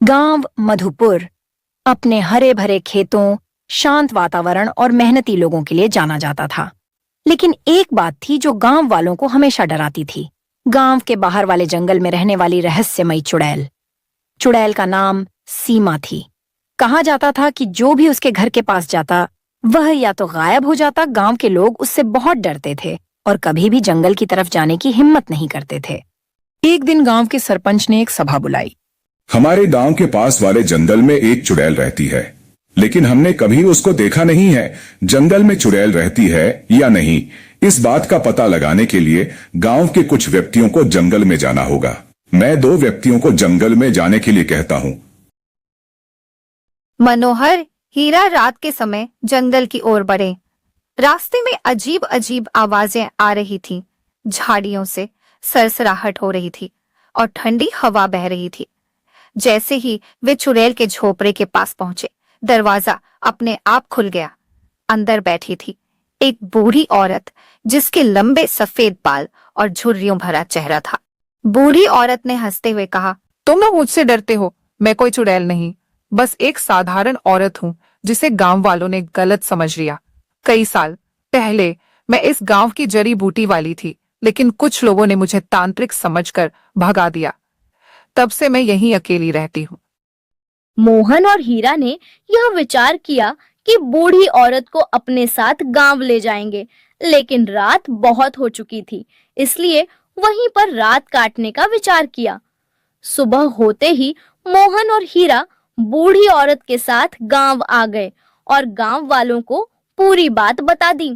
गांव मधुपुर अपने हरे भरे खेतों, शांत वातावरण और मेहनती लोगों के लिए जाना जाता था। लेकिन एक बात थी जो गांव वालों को हमेशा डराती थी। गांव के बाहर वाले जंगल में रहने वाली रहस्यमयी चुड़ैल। चुड़ैल का नाम सीमा थी। कहा जाता था कि जो भी उसके घर के पास जाता वह या तो गायब हो जाता। गांव के लोग उससे बहुत डरते थे और कभी भी जंगल की तरफ जाने की हिम्मत नहीं करते थे। एक दिन गांव के सरपंच ने एक सभा बुलाई। हमारे गांव के पास वाले जंगल में एक चुड़ैल रहती है, लेकिन हमने कभी उसको देखा नहीं है। जंगल में चुड़ैल रहती है या नहीं, इस बात का पता लगाने के लिए गांव के कुछ व्यक्तियों को जंगल में जाना होगा। मैं 2 व्यक्तियों को जंगल में जाने के लिए कहता हूँ। मनोहर, हीरा रात के समय जंगल की ओर बढ़े। रास्ते में अजीब अजीब आवाजें आ रही थीं। झाड़ियों से सरसराहट हो रही थी और ठंडी हवा बह रही थी। जैसे ही वे चुड़ैल के झोपड़े के पास पहुंचे, दरवाजा अपने आप खुल गया। अंदर बैठी थी एक बूढ़ी औरत, जिसके लंबे सफेद बाल और झुर्रियों भरा चेहरा था। बूढ़ी औरत ने हंसते हुए कहा, तुम लोग मुझसे डरते हो। मैं कोई चुड़ैल नहीं, बस एक साधारण औरत हूँ जिसे गांव वालों ने गलत समझ लिया। कई साल पहले मैं इस गांव की जड़ी बूटी वाली थी, लेकिन कुछ लोगों ने मुझे तांत्रिक समझकर भगा दिया। तब से मैं यहीं अकेली रहती हूँ। मोहन और हीरा ने यह विचार किया कि बूढ़ी औरत को अपने साथ गांव ले जाएंगे, लेकिन रात बहुत हो चुकी थी, इसलिए वहीं पर रात काटने का विचार किया। सुबह होते ही मोहन और हीरा बूढ़ी औरत के साथ गांव आ गए और गांव वालों को पूरी बात बता दी।